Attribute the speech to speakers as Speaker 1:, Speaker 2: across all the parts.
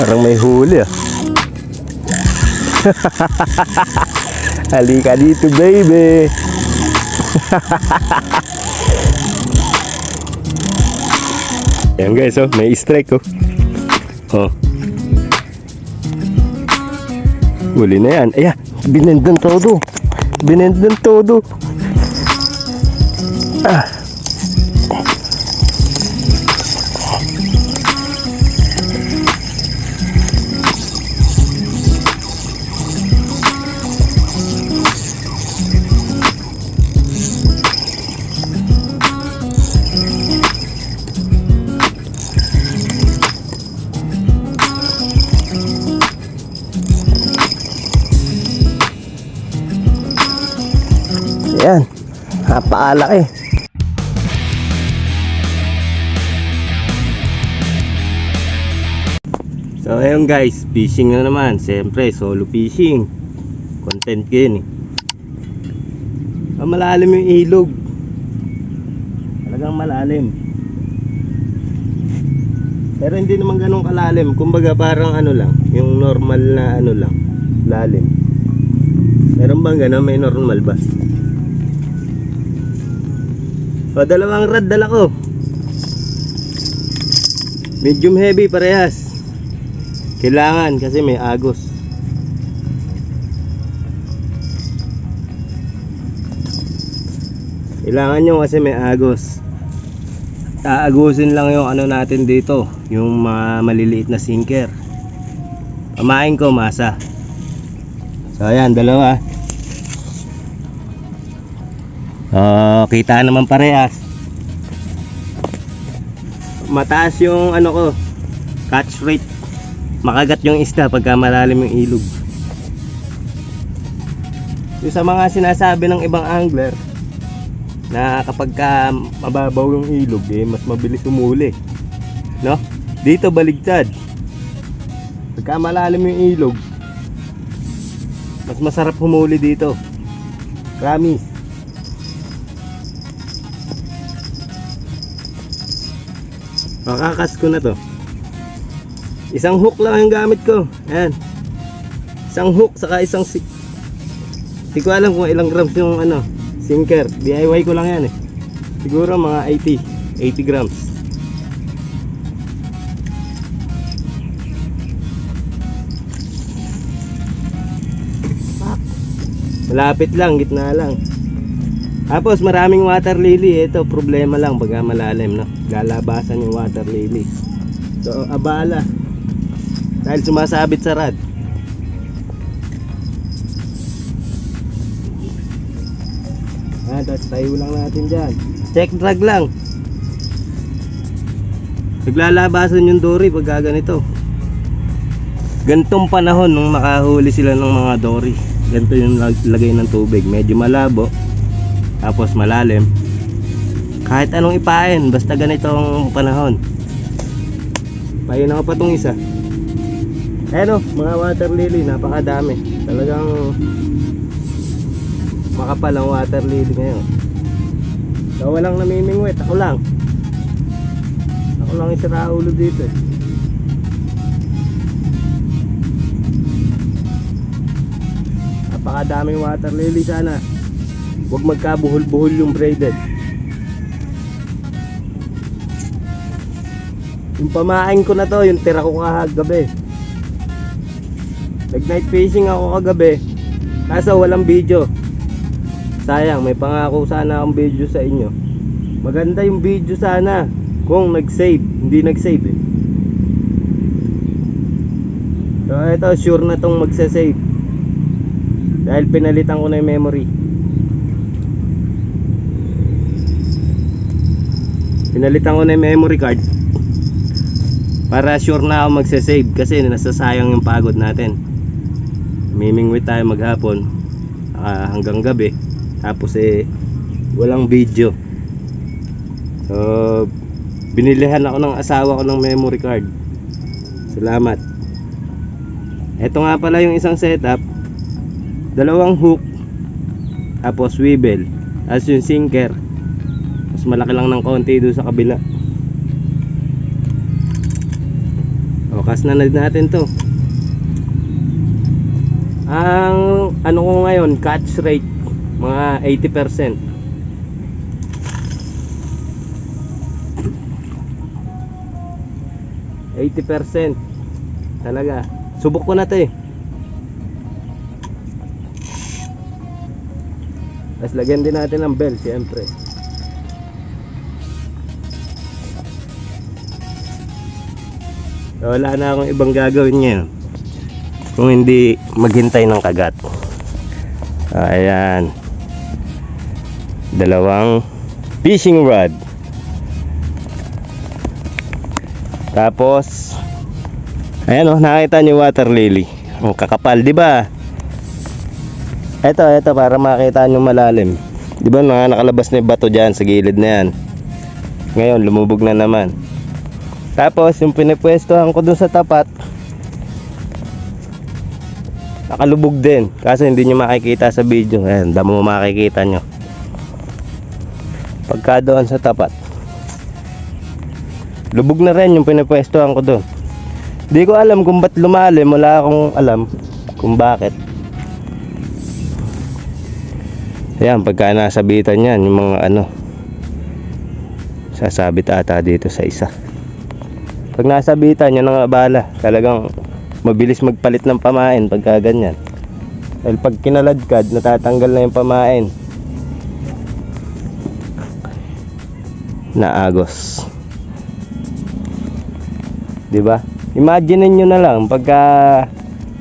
Speaker 1: Parang may huli ah. Halika dito baby. Ayan guys, oh, may strike oh. Oh. Huli na yan. Ayan, binendan todo. Binendan todo. Ah. Ayan, napakalaki. So ayun guys, fishing na naman. Siyempre, solo fishing. Content ko yun eh. Malalim yung ilog. Talagang malalim. Pero hindi naman ganun kalalim. Kumbaga parang ano lang, yung normal na ano lang, lalim. Meron bang ganun? May normal ba? O, dalawang rod dala ko. Medium heavy parehas. Kailangan kasi may agos. Kailangan nyo kasi may agos. Aagusin lang yung ano natin dito, yung mga maliliit na sinker. Pamain ko masa. So ayan, dalawa. Kita naman parehas. Mataas yung ano ko, catch rate. Makagat yung isda pagka malalim yung ilog. Yung sa mga sinasabi ng ibang angler na kapag ka mababaw yung ilog eh, mas mabilis umuli, no? Dito baligtad. Pagka malalim yung ilog, mas masarap humuli dito. Promise. Makakas ko na to. Isang hook lang yung gamit ko. Ayan. Isang hook saka isang hindi ko alam kung ilang grams yung ano, sinker. DIY ko lang yan eh. Siguro mga 80 grams. Malapit lang, gitna lang. Tapos maraming water lily. Ito problema lang pag malalim, no? Galabasan yung water lily. So abala dahil sumasabit sa rod. Tapos tayo lang natin dyan. Check drag lang. Naglalabasan yung dory pag ganito. Gantong panahon nung makahuli sila ng mga dory, ganito yung lagay ng tubig. Medyo malabo, tapos malalim. Kahit anong ipain, basta ganitong panahon. Pahin ako pa itong isa. Ayan o, mga water lily, napakadami. Talagang makapal ang water lily ngayon. So walang namimingwit, ako lang yung siraulo dito eh. Napakadaming water lily. Sana huwag magkabuhol-buhol yung braided. Yung pamain ko na to, yung tira ko kagabi. Nag night fishing ako kagabi, kaso walang video. Sayang, may pangako sana akong video sa inyo. Maganda yung video sana kung nag-save. Hindi nag-save eh. So ito, sure na tong magsa-save dahil pinalitan ko na yung memory. Pinalitan ko na yung memory card para sure na ako magsa-save, kasi nasasayang yung pagod natin. Mimingwit tayo maghapon hanggang gabi, tapos walang video. So binilihan ako ng asawa ko ng memory card. Salamat. Ito nga pala yung isang setup. Dalawang hook, tapos swivel, as yung sinker. Mas malaki lang ng konti doon sa kabila. cast na natin to. Ang ano ko ngayon, catch rate mga 80%. Talaga. Subok ko na to eh. Tapos lagyan din natin ng bell, siyempre. So, wala na akong ibang gagawin ngayon kung hindi maghintay ng kagat. Ayan, dalawang fishing rod. Tapos ayan oh, nakita niyo water lily. Ang kakapal, di ba? Ito para makita niyo malalim. Di ba nakalabas na yung bato diyan sa gilid na yan. Ngayon lumubog na naman. Tapos yung pinipwestohan ko dun sa tapat, nakalubog din. Kasi hindi nyo makikita sa video. Ayan, damo makikita nyo. Pagka doon sa tapat, lubog na rin yung pinipwestohan ko doon. Hindi ko alam kung ba't lumalim. Wala akong alam kung bakit. Ayan, pagka nasabitan yan, yung mga ano, sasabit ata dito sa isa. Pag nasabitan, yan ang abala. Talagang mabilis magpalit ng pamain pagka ganyan. Dahil pag kinaladkad, natatanggal na yung pamain. Naagos. Diba? Imagine nyo na lang pagka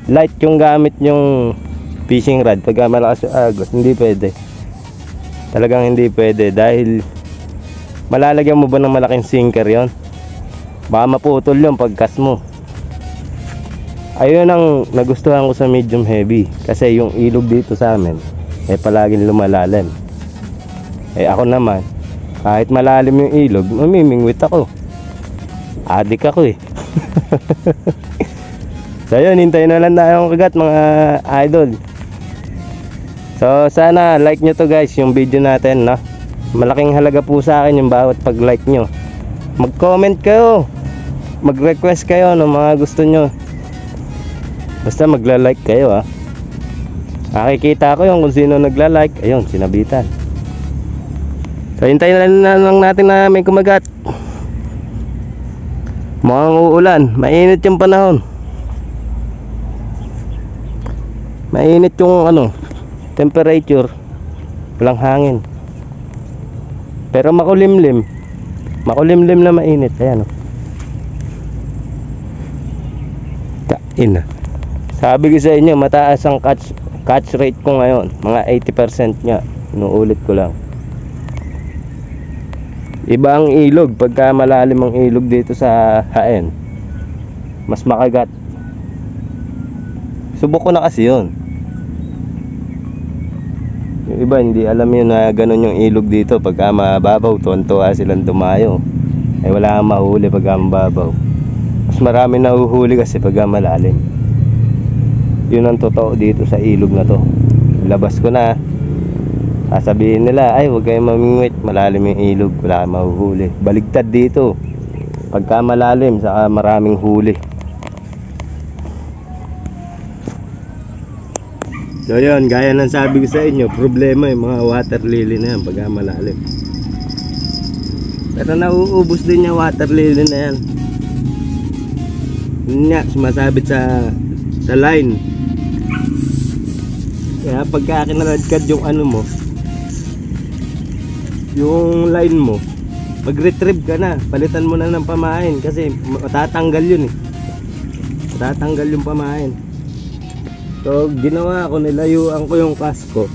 Speaker 1: light yung gamit yung fishing rod, pagka malakas yung agos, hindi pwede. Talagang hindi pwede dahil malalagyan mo ba ng malaking sinker yon? Baka maputol yung pagkas mo. Ayun ang nagustuhan ko sa medium heavy, kasi yung ilog dito sa amin palaging lumalalim. Ako naman, kahit malalim yung ilog, mamimingwit ako. Adik ako eh. So yun, hintayin na lang tayong kagat mga idol. So sana like nyo to guys, yung video natin, no? Malaking halaga po sa akin yung bawat pag like nyo. Mag-comment kayo, mag-request kayo ng mga gusto nyo. Basta magla-like kayo ha. Nakikita ko yung kung sino nagla-like. Ayun, sinabitan. So hintayin na lang natin na may kumagat. Mukhang uulan. Mainit yung panahon. Mainit yung ano, temperature. Walang hangin. Pero makulimlim. Makulimlim na mainit. Ayan o. Tain na. Sabi ko sa inyo, mataas ang catch rate ko ngayon. Mga 80% nya. Inuulit ko lang. Iba ang ilog. Pagka malalim ang ilog dito sa haen, mas makagat. Subok ko na kasi yun. Yung iba hindi alam yun na ganun yung ilog dito. Pagka mababaw, tuwan-tuwa silang dumayo. Wala kang mahuli pagka mababaw. Mas marami na uhuli kasi pagka malalim. Yun ang totoo dito sa ilog na to. Labas ko na, sasabihin nila, ay huwag kayong mamingwit, malalim yung ilog, wala kang mahuhuli. Baligtad dito, pagka malalim saka maraming huli. So yun, gaya ng sabi ko sa inyo, problema yung mga water lily na yan pagka malalim. Pero nauubos din yung water lily na yan. Yun nga, sumasabit sa line. Kaya pagka kinaladkad yung ano mo, yung line mo, mag-retrieve ka na, palitan mo na ng pamain kasi matatanggal yun eh. Matatanggal yung pamain. So ginawa ko, nilayuan ko yung kasko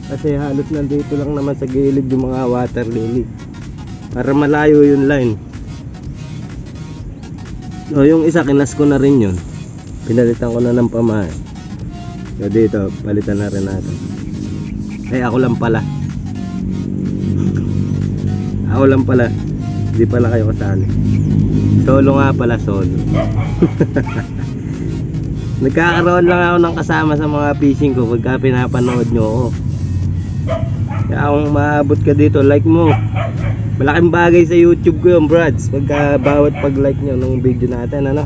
Speaker 1: kasi halos nandito lang naman sa gilid yung mga water lily para malayo yung line. So yung isa kinas ko na rin yun, pinalitan ko na ng pamain. So dito palitan na rin natin. Ako lang pala, hindi pala kayo kasali. Solo nga pala, solo. Nagkakaroon lang ako ng kasama sa mga fishing ko pagka pinapanood nyo ako. Kaya kung maabot ka dito, like mo. Malaking bagay sa YouTube ko yung brads, pagka bawat pag like nyo ng video natin, ano.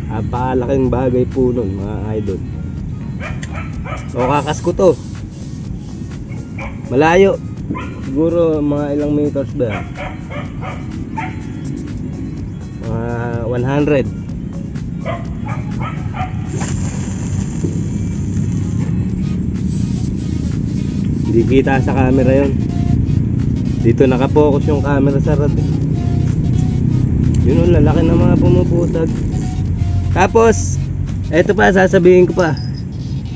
Speaker 1: Napakalaking bagay po nun mga idol. O kakas ko to. Malayo. Siguro mga ilang meters ba yan? Mga 100. Hindi kita sa camera yon. Dito nakapokus yung camera sa rod. Yun, lalaki na mga pumuputag. Tapos eto pa, sasabihin ko pa,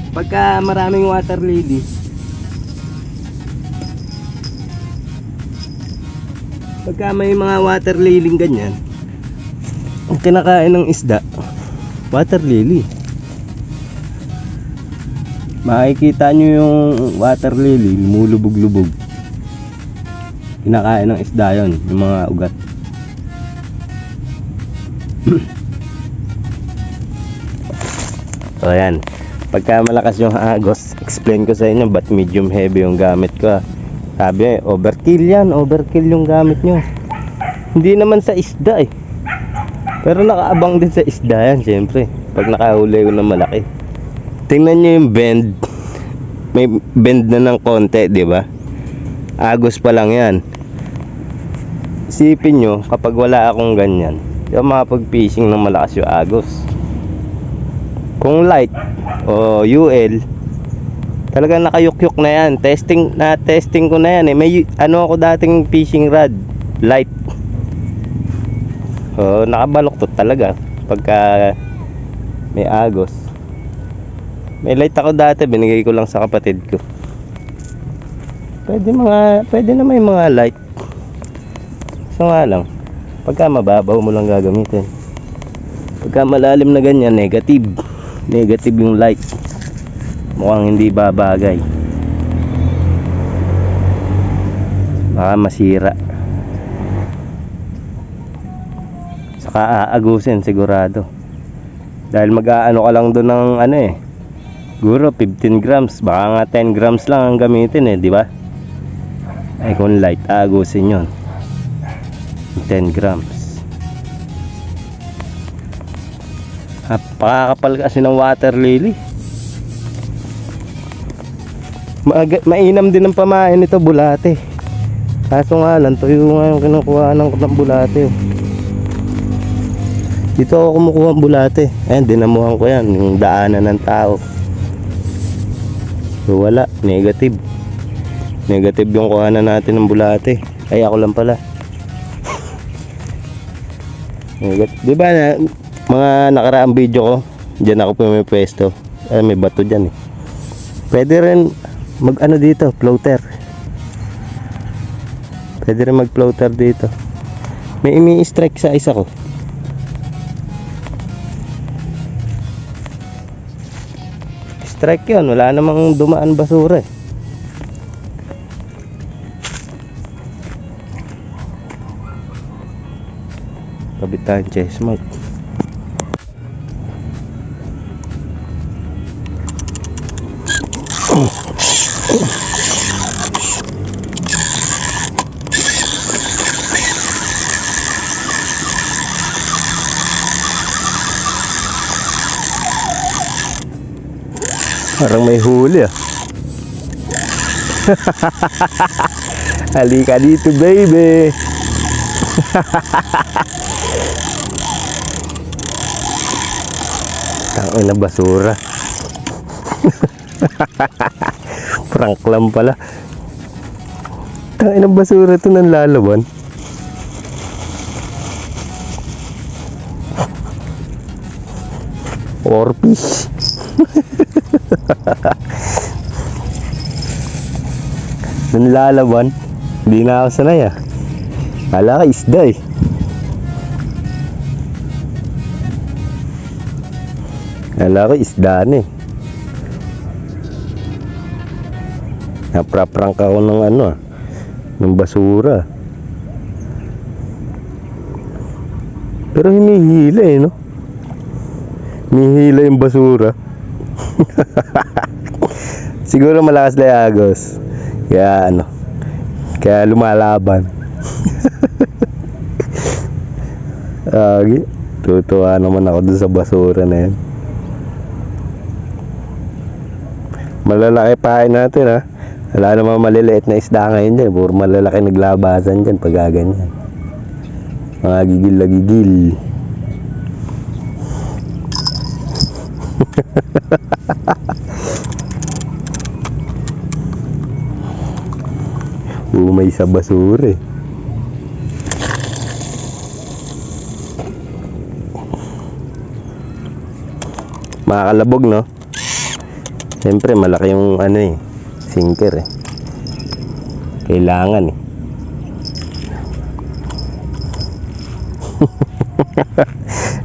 Speaker 1: pagka maraming water lily, pagka may mga water lily ganyan, ang kinakain ng isda, water lily. Makikita nyo yung water lily, lumulubog-lubog. Kinakain ng isda yon, yung mga ugat. So ayan, pagka malakas yung agos, explain ko sa inyo ba't medium heavy yung gamit ko. Sabi, overkill yan, overkill yung gamit nyo. Hindi naman sa isda eh, pero nakaabang din sa isda yan syempre, pag nakahuli ko ng malaki. Tingnan nyo yung bend, may bend na ng konti, di ba? Agos pa lang yan. Isipin nyo, kapag wala akong ganyan, yung makapag-fishing ng malakas yung agos. Kung light o UL, talagang nakayukyuk na yan. Testing ko na yan eh. May ano ako dating fishing rod, light. So nakabaloktot talaga pagka may agos. May light ako dati, binigay ko lang sa kapatid ko. Pwede na may mga light. So nga lang, pagka mababaw mo lang gagamitin. Pagka malalim na ganyan, negative yung light. Mukhang hindi babagay, baka masira. Saka aagusin sigurado, dahil mag-aano ka lang doon ng ano eh, siguro 15 grams, baka nga 10 grams lang ang gamitin eh, di ba? Ay kung light, aagusin yon 10 grams. Napakakapal kasi ng water lily. Mainam din ang pamain nito, bulate. Kaso nga lang, tuyo nga yung kinukuha ng bulate. Dito ako kumukuha ng bulate. Ayan, dinamuhan ko yan, yung daanan ng tao. So wala, negative yung kuhanan natin ng bulate. Ay ako lang pala. Diba na mga nakaraang video ko, dyan ako pumipwesto. May bato dyan eh. Pwede rin mag ano dito, floater. Pwede rin mag floater dito. May imi-strike sa isa ko. Strike yun, wala namang dumaan basura eh. Kabitan chest mark. Parang may huli ah. Halika dito baby. Tangin na basura. Prank lang pala. Tangin na basura ito ng lalaban. Or fish. Nung lalaban, hindi na ako sanay ah. Kala ka isda eh. Kala ko isda na eh. Napraprank ako ng ano ah, ng basura. Pero hinihila eh no. Hinihila yung basura. Siguro malakas na agos. Kaya ano, kaya lumalaban. Tutuwa naman ako dun sa basura na yan. Malalaki pahay natin ha. Wala namang maliliit na isda ngayon dyan. Puro malalaki naglabasan dyan pag gaganyan. Mga gigil na gigil. Umay sa basura eh. Makakalabog no. Siyempre malaki yung ano eh, sinker eh. Kailangan eh.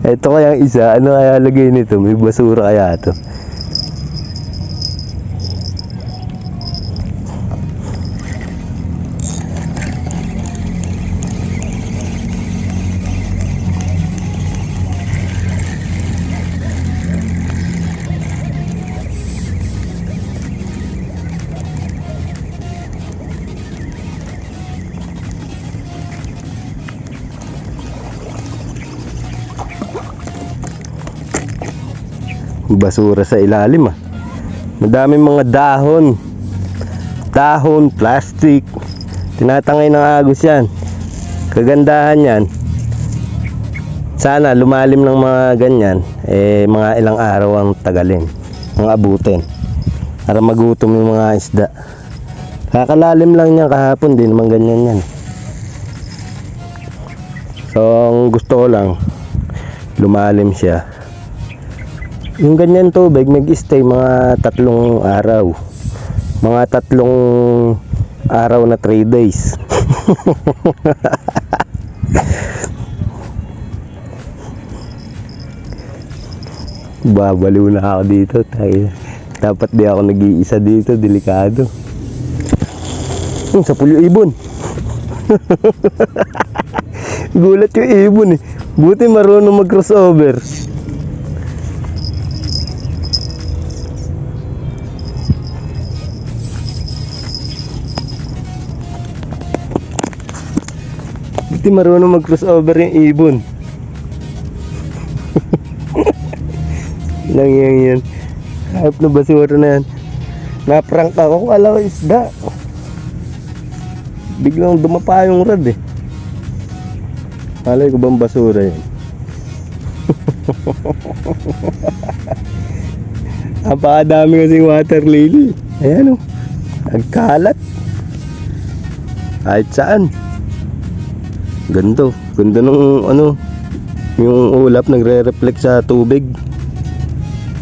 Speaker 1: Ito kaya isa, ano kaya lagay nito? May basura kaya ito? Basura sa ilalim ah. Madaming mga dahon, plastic. Tinatangay ng agos yan. Kagandahan yan, sana lumalim ng mga ganyan, eh mga ilang araw ang tagalin, mga abutin, para magutom yung mga isda. Kakalalim lang niya kahapon, di naman ganyan yan. So ang gusto ko lang, lumalim siya. Yung ganyan tubig, mag-stay mga 3 araw. Mga 3 araw na 3 days. Babaliw na ako dito. Dapat di ako nag-iisa dito, delikado. Sa pulyo ibon. Gulat yung ibon eh. Buti marunong mag-crossover. Buti marunong mag-crossover yung ibon. Lang yan. Hayop na basura na yan. Naprank ako, kala ko isda. Biglang dumapa yung rod eh. Malay ko bang basura yan? Napakadami kasing water lily. Ayan o, nagkalat kahit saan. Ganda nung ano, yung ulap nagre-reflect sa tubig.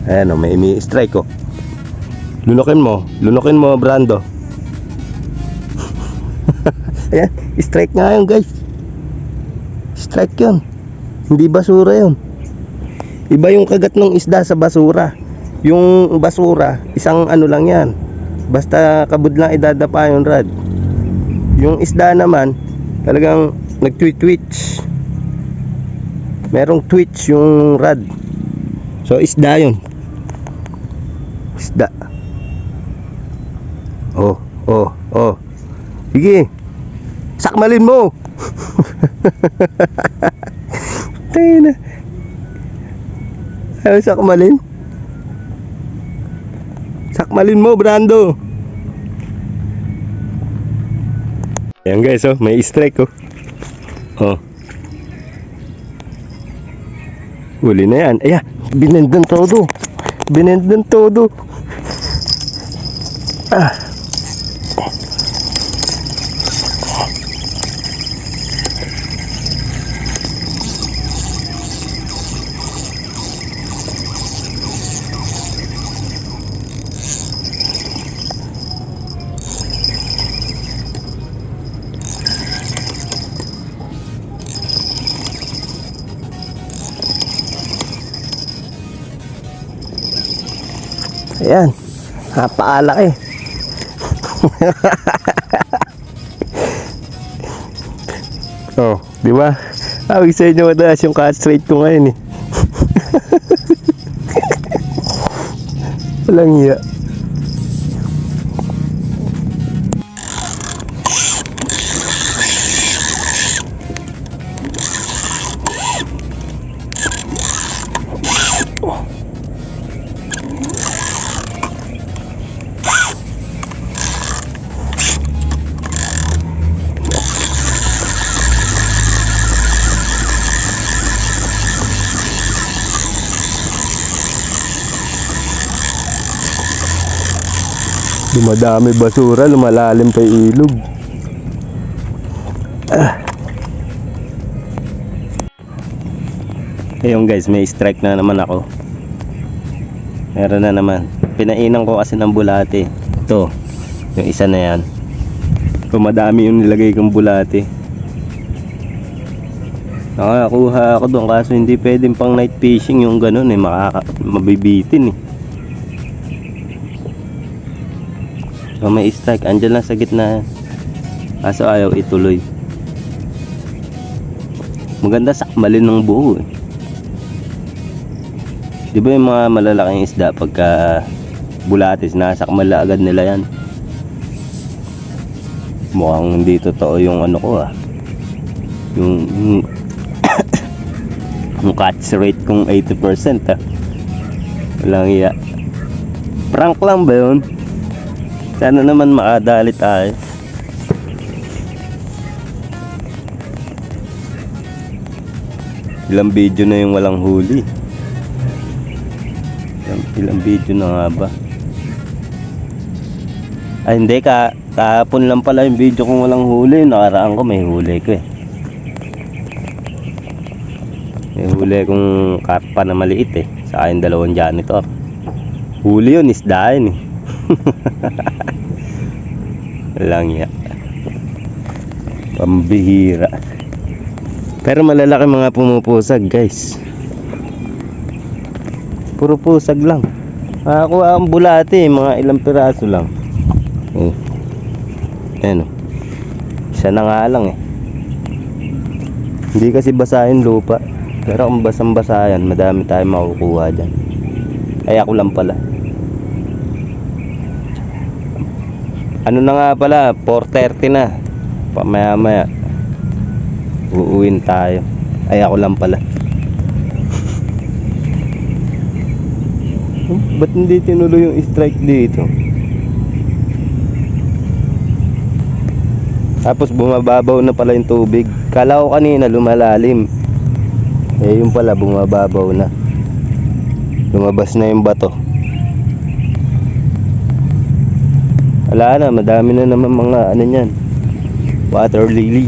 Speaker 1: Ayan o, may imi-strike o. Lunukin mo Brando. Ayan, strike nga yun guys. Strike yun, hindi basura yun. Iba yung kagat ng isda sa basura. Yung basura, isang ano lang yan, basta kabud lang idadapa yung rod. Yung isda naman, talagang nag-twitch. Merong twitch yung rod. So isda yun. Isda. Oh. Sige, sakmalin mo. Tayo na. Ayaw sakmalin. Sakmalin mo Brando. Ayan guys, oh, may strike oh. Oh. Huli na yan. Ayan, binendan todo. Ah. Ayan, napaalaki. Oh, di ba? Awig sa inyo madalas yung catch rate ko ngayon eh. Walang hiya. Dumadami basura, lumalalim pa yung ilog. Ayun guys, may strike na naman ako. Meron na naman. Pinainan ko kasi ng bulate. Ito, yung isa na yan. Madami yung nilagay kong bulate. Nakakuha ako doon kaso hindi pwedeng pang night fishing yung ganun eh, mabibitin eh. So may strike, andyan lang sa gitna. Kaso ayaw ituloy. Maganda sakmalin ng buo eh. Di ba yung mga malalaking isda pagka bulatis, nasakmal agad nila yan. Mukhang hindi totoo yung ano ko ah. Yung catch rate kong 80% ah. Walang iya. Prank lang ba yun? Sana naman makadali tayo. Ilang video na yung walang huli. Ilang video na nga ba? Ay hindi, kahapon lang pala yung video kong walang huli. Nakaraan ko may huli ko eh. May huli kong karpa na maliit eh. Sa akin 2 janitor. Huli yun, isdain eh. Lang ya. Pambihira. Pero malalaki mga pumupusag guys. Puro pusag lang. Nakakuha ang bulate, mga ilang piraso lang. Ayan o. Isa na nga lang eh. Hindi kasi basahin lupa. Pero kung basang-basayan, madami tayong makukuha dyan. Ay ako lang pala. Ano na nga pala, 4:30 na. Pamaya-maya uuwin tayo. Ay ako lang pala. Ba't hindi tinuloy yung strike dito? Tapos bumababaw na pala yung tubig. Kala ko kanina lumalalim. Eh yung pala bumababaw na. Lumabas na yung bato. Wala na, madami na naman mga ano nyan, water lily.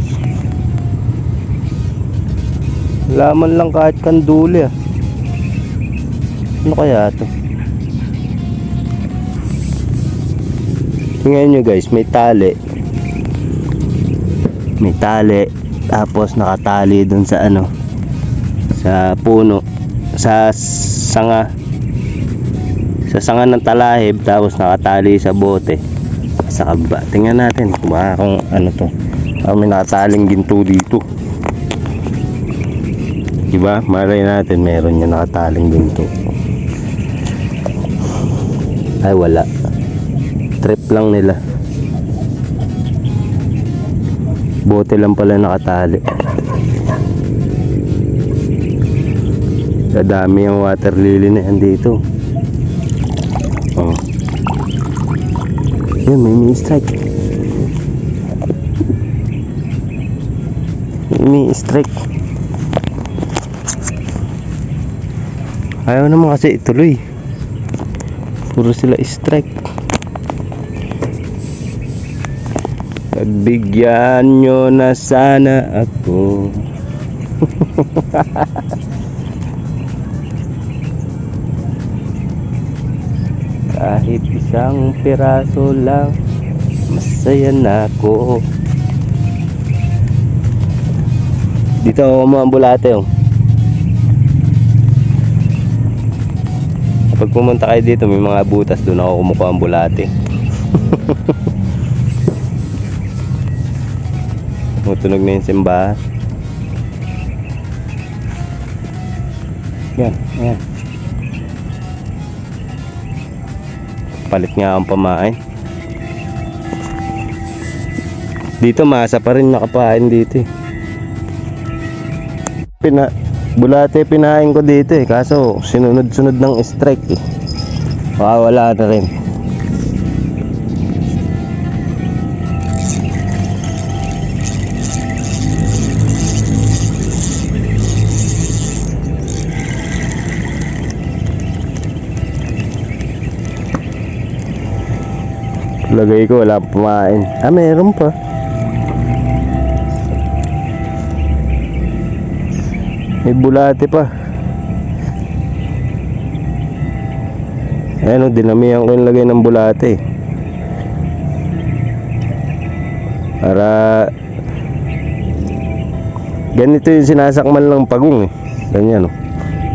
Speaker 1: Wala man lang kahit kanduli ah. Ano kaya to? Tingnan nyo guys, may tali. May tali. Tapos nakatali dun sa ano, sa puno, sa sanga. Sa sanga ng talahib. Tapos nakatali sa bote sa kaba. Tingnan natin kung ano to. May nakataling ginto dito. Diba? Malay natin meron yung nakataling ginto. Ay wala. Trip lang nila. Bote lang pala nakatali. Dadami ang water lily na yan dito. Oh. Yun, may strike. May strike. Ayaw naman kasi ituloy. Puro sila strike. Pagbigyan nyo na sana ako. Kahit isang piraso lang, masaya na ako. Dito ako mga bulate oh. Pag pumunta kayo dito, may mga butas doon ako kumukuha ang bulate. Tunog na yung simbahan. Yan, yan. Palit nga ang pamain. Dito masa pa rin nakapain dito eh. Bulate pinahain ko dito eh. Kaso sinunod-sunod ng strike eh. Baka wala na rin. Lagay ko wala pa kumain. Ah, meron pa. May bulate pa. Ayan o, dinamihan ko yung lagay ng bulate. Para ganito yung sinasakman ng pagong eh. Ganyan o,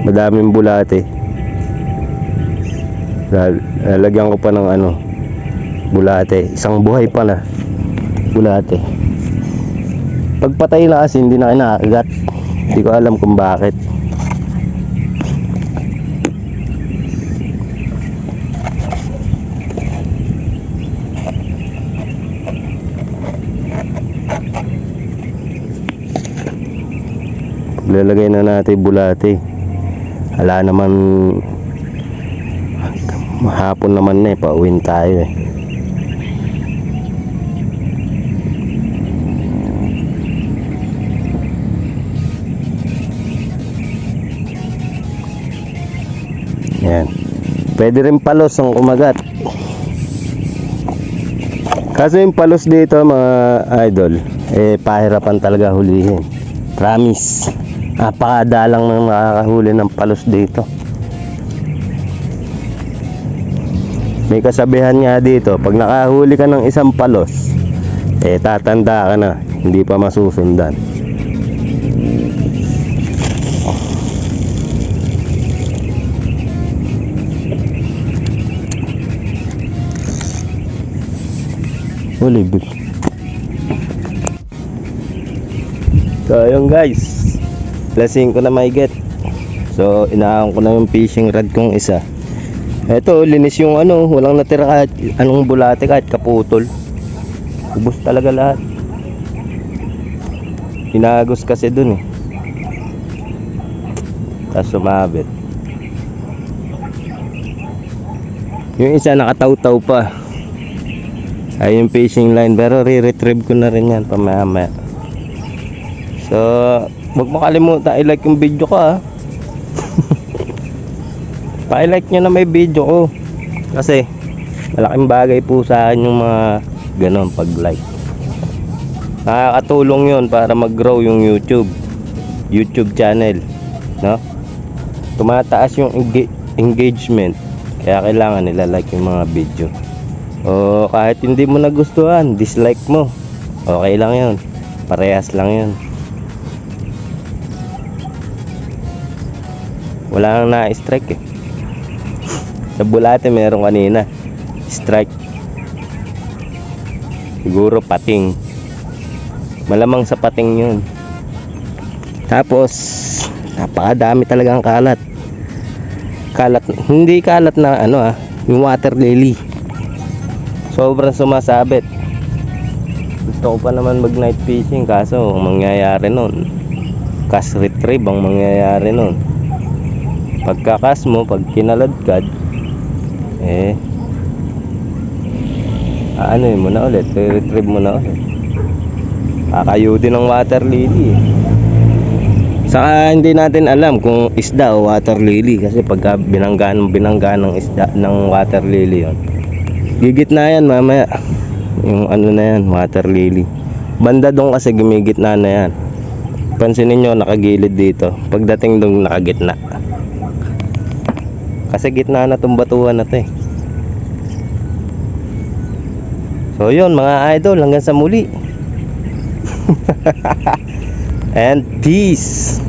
Speaker 1: madaming bulate. Lalagyan ko pa ng ano, bulate. Isang buhay pa na bulate. Pagpatay na kasi hindi na kinakagat. Hindi ko alam kung bakit. Lalagay na natin bulate. Wala naman, mahapon naman na eh, pauwin tayo eh. Yan. Pwede rin palos ang kumagat. Kasi yung palos dito mga idol, eh pahirapan talaga hulihin. Promise. Napakadalang nang nakakahuli ng palos dito. May kasabihan nga dito, pag nakahuli ka ng isang palos, eh tatanda ka na, hindi pa masusundan. Ulibig. So ayun guys, lasing ko na may get. So inaahon ko na yung fishing rod kong isa. Eto, linis yung ano, walang natira kahit anong bulate, kahit kaputol. Ubos talaga lahat. Hinagos kasi dun eh. Tapos sumabit. Yung isa nakataw-taw pa. Ay yung fishing line, pero re-retrieve ko na rin yan pamaya-maya. So huwag makalimutan i-like yung video ko ha. Pa-like nyo na may video ko, kasi malaking bagay po sa akin yung mga ganon pag-like. Nakakatulong yun para mag-grow yung YouTube channel, no? Tumataas yung engagement, kaya kailangan nila like yung mga video. O kahit hindi mo nagustuhan, dislike mo, okay lang yun, parehas lang yun. Wala nang na-strike eh. Sa bulate meron kanina strike. Siguro pating. Malamang sa pating yun. Tapos napakadami talagang kalat. Hindi kalat na ano yung water lily. Sobrang sumasabit. Gusto ko pa naman mag night fishing, kaso ang mangyayari nun, cast retrieve ang mangyayari nun. Pagkakas mo, pag kinaladkad, eh ano mo na ulit, retrieve mo na ulit. Kakayo din ng water lily eh. Saka hindi natin alam kung isda o water lily, kasi pagka binanggaan ng isda ng water lily yon, gigitna yan mamaya yung ano na yan, water lily. Banda doon kasi gumigitna na yan. Pansinin nyo, nakagilid dito. Pagdating doon, nakagitna. Kasi gitna na itong batuhan na to eh. So yun mga idol, hanggang sa muli. And peace.